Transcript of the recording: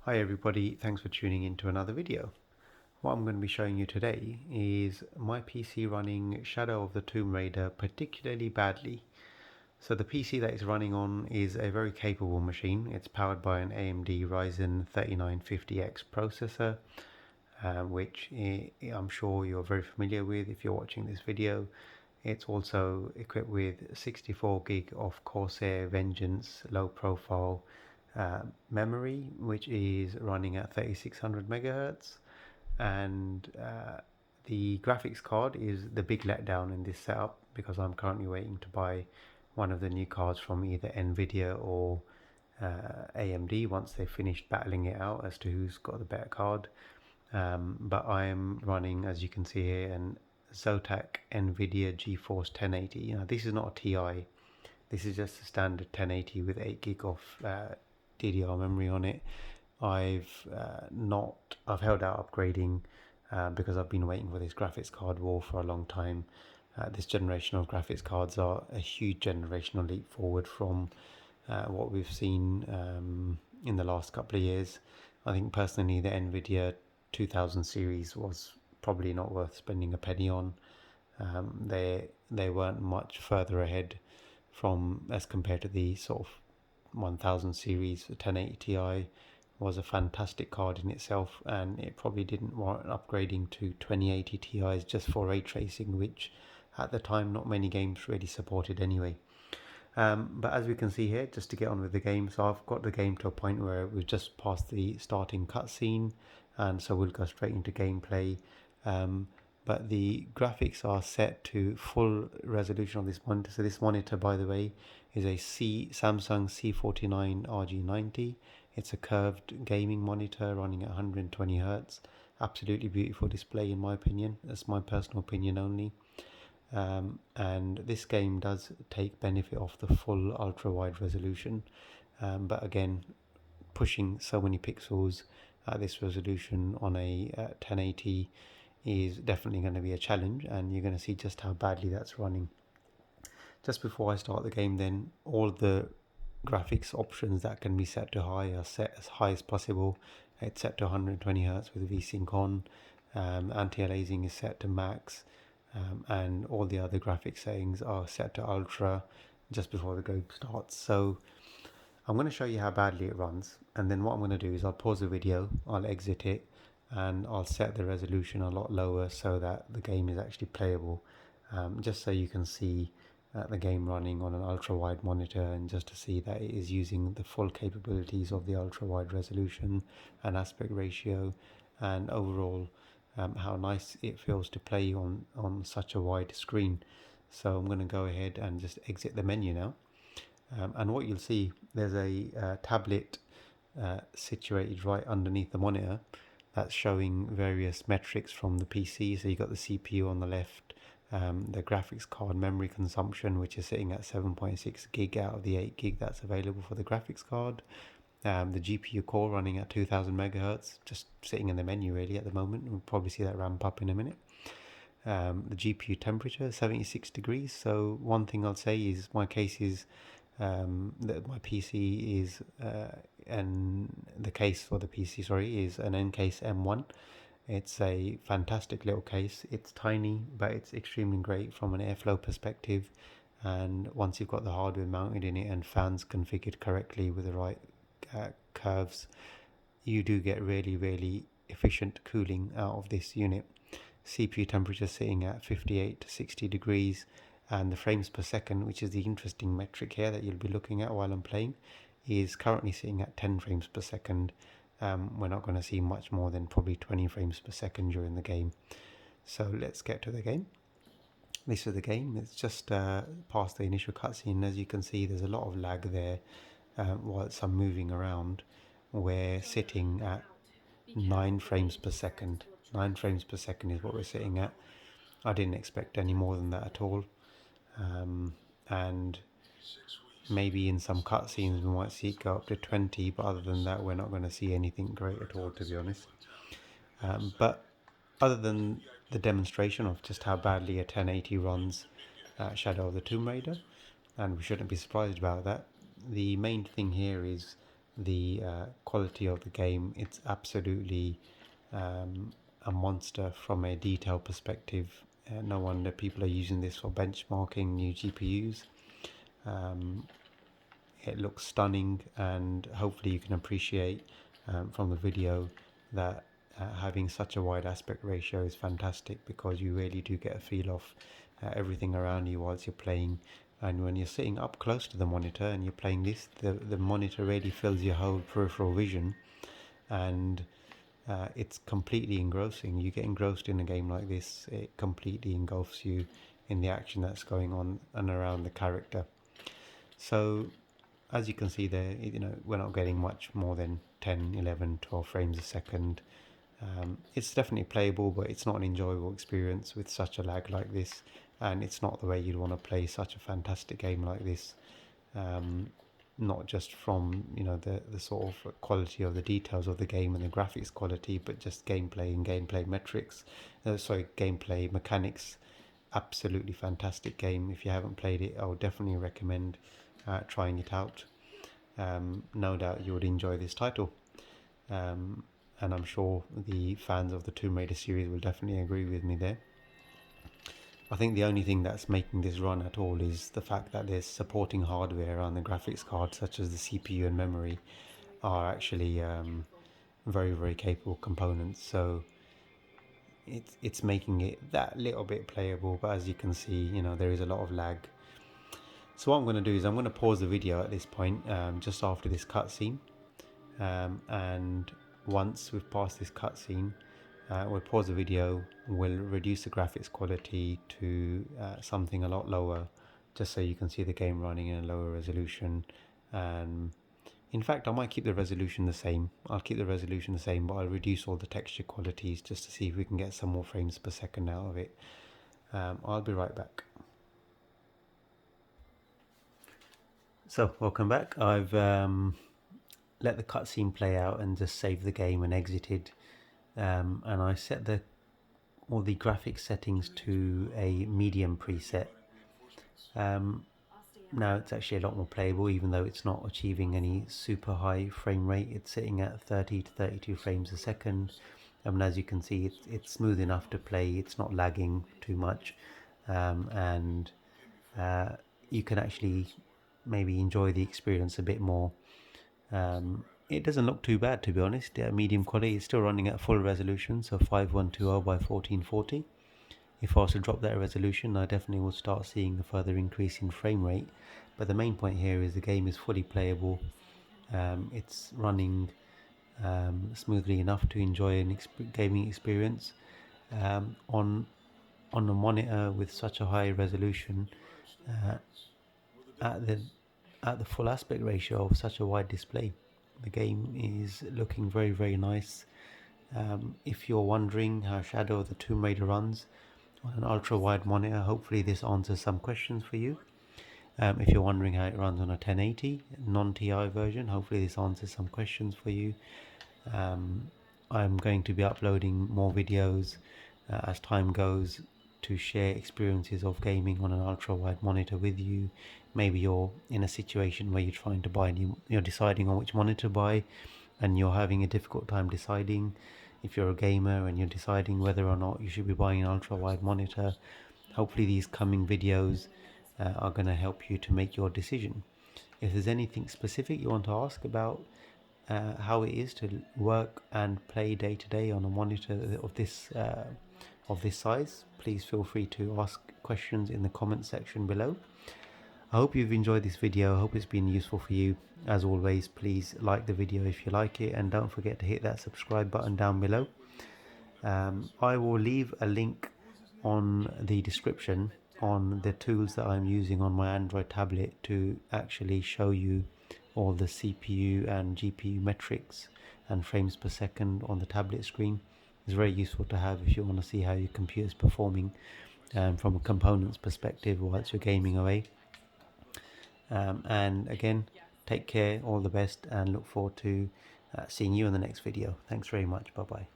Hi everybody, thanks for tuning in to another video. What I'm going to be showing you today is my PC running Shadow of the Tomb Raider particularly badly. So the PC that it's running on is a very capable machine. It's powered by an AMD Ryzen 3950X processor, which I'm sure you're very familiar with if you're watching this video. It's also equipped with 64 gig of Corsair Vengeance low profile memory, which is running at 3600 megahertz, and the graphics card is the big letdown in this setup because I'm currently waiting to buy one of the new cards from either Nvidia or AMD once they've finished battling it out as to who's got the better card. But I am running, as you can see here, an Zotac Nvidia GeForce 1080. This is not a TI. This is just a standard 1080 with 8 gig of DDR memory on it. I've held out upgrading because I've been waiting for this graphics card war for a long time. This generation of graphics cards are a huge generational leap forward from what we've seen in the last couple of years. I think personally the Nvidia 2000 series was probably not worth spending a penny on. They weren't much further ahead from as compared to the sort of 1000 series. The 1080 Ti was a fantastic card in itself, and it probably didn't warrant upgrading to 2080 Ti's just for ray tracing, which at the time not many games really supported anyway. But as we can see here, just to get on with the game, so I've got the game to a point where we've just passed the starting cutscene, and so we'll go straight into gameplay. But the graphics are set to full resolution on this monitor. So this monitor, by the way, is a Samsung C49RG90. It's a curved gaming monitor running at 120 Hz. Absolutely beautiful display in my opinion. That's my personal opinion only. And this game does take benefit of the full ultra wide resolution, but again, pushing so many pixels at this resolution on a 1080 is definitely going to be a challenge, and you're going to see just how badly that's running. Just before I start the game then, all the graphics options that can be set to high are set as high as possible. It's set to 120 Hz with VSync on, anti-aliasing is set to max, and all the other graphic settings are set to ultra just before the game starts. So I'm going to show you how badly it runs, and then what I'm going to do is I'll pause the video, I'll exit it, and I'll set the resolution a lot lower so that the game is actually playable, just so you can see the game running on an ultra wide monitor, and just to see that it is using the full capabilities of the ultra wide resolution and aspect ratio, and overall how nice it feels to play on such a wide screen. So I'm going to go ahead and just exit the menu now, and what you'll see, there's a tablet situated right underneath the monitor that's showing various metrics from the PC. So you've got the CPU on the left, the graphics card memory consumption, which is sitting at 7.6 gig out of the 8 gig that's available for the graphics card. The GPU core running at 2000 megahertz, just sitting in the menu really at the moment. We'll probably see that ramp up in a minute. The GPU temperature 76 degrees. So one thing I'll say is my case is that my PC is and the case for the PC, is an Ncase M1. It's a fantastic little case. It's tiny, but it's extremely great from an airflow perspective. And once you've got the hardware mounted in it and fans configured correctly with the right curves, you do get really efficient cooling out of this unit. CPU temperature sitting at 58 to 60 degrees, and the frames per second, which is the interesting metric here that you'll be looking at while I'm playing, is currently sitting at 10 frames per second. We're not going to see much more than probably 20 frames per second during the game. So let's get to the game. This is the game. It's just past the initial cutscene. As you can see, there's a lot of lag there whilst I'm moving around. We're sitting at 9 frames per second. 9 frames per second is what we're sitting at. I didn't expect any more than that at all. And maybe in some cutscenes we might see it go up to 20, but other than that we're not going to see anything great at all, to be honest. But other than the demonstration of just how badly a 1080 runs Shadow of the Tomb Raider, and we shouldn't be surprised about that, the main thing here is the quality of the game. It's absolutely a monster from a detail perspective. No wonder people are using this for benchmarking new GPUs. It looks stunning, and hopefully you can appreciate from the video that having such a wide aspect ratio is fantastic, because you really do get a feel of everything around you whilst you're playing. And when you're sitting up close to the monitor and you're playing this, the monitor really fills your whole peripheral vision, and it's completely engrossing. You get engrossed in a game like this, it completely engulfs you in the action that's going on and around the character. So as you can see there, we're not getting much more than 10, 11, 12 frames a second. It's definitely playable, but it's not an enjoyable experience with such a lag like this, and it's not the way you'd want to play such a fantastic game like this. Not just from the sort of quality of the details of the game and the graphics quality, but just gameplay and gameplay metrics. Gameplay mechanics. Absolutely fantastic game. If you haven't played it, I would definitely recommend trying it out. No doubt you would enjoy this title, and I'm sure the fans of the Tomb Raider series will definitely agree with me there. I think the only thing that's making this run at all is the fact that there's supporting hardware on the graphics card, such as the CPU and memory, are actually very, very capable components. So it's making it that little bit playable, but as you can see, there is a lot of lag. So what I'm going to do is I'm going to pause the video at this point, just after this cutscene, and once we've passed this cutscene, we'll pause the video, we'll reduce the graphics quality to something a lot lower, just so you can see the game running in a lower resolution. In fact, I might keep the resolution the same. I'll keep the resolution the same, but I'll reduce all the texture qualities just to see if we can get some more frames per second out of it. I'll be right back. So, welcome back. I've let the cutscene play out and just saved the game and exited. And I set all the graphics settings to a medium preset. Now it's actually a lot more playable, even though it's not achieving any super high frame rate. It's sitting at 30 to 32 frames a second. And as you can see, it's smooth enough to play. It's not lagging too much, and you can actually maybe enjoy the experience a bit more. It doesn't look too bad, to be honest. Medium quality is still running at full resolution, so 5120 by 1440. If I was to drop that resolution, I definitely would start seeing a further increase in frame rate. But the main point here is the game is fully playable. It's running smoothly enough to enjoy an gaming experience. On a monitor with such a high resolution, at the full aspect ratio of such a wide display, the game is looking very, very nice. If you're wondering how Shadow of the Tomb Raider runs on an ultra wide monitor, hopefully this answers some questions for you. If you're wondering how it runs on a 1080 non-TI version, hopefully this answers some questions for you. I'm going to be uploading more videos as time goes, to share experiences of gaming on an ultra wide monitor with you. Maybe you're in a situation where you're trying to buy you're deciding on which monitor to buy, and you're having a difficult time deciding. If you're a gamer and you're deciding whether or not you should be buying an ultra wide monitor, hopefully these coming videos are going to help you to make your decision. If there's anything specific you want to ask about how it is to work and play day to day on a monitor of this size, please feel free to ask questions in the comment section below. I hope you've enjoyed this video. I hope it's been useful for you. As always, please like the video if you like it, and don't forget to hit that subscribe button down below. I will leave a link on the description on the tools that I'm using on my Android tablet to actually show you all the CPU and GPU metrics and frames per second on the tablet screen. It's very useful to have if you want to see how your computer is performing from a components perspective whilst you're gaming away. And again, take care, all the best, and look forward to seeing you in the next video. Thanks very much. Bye bye.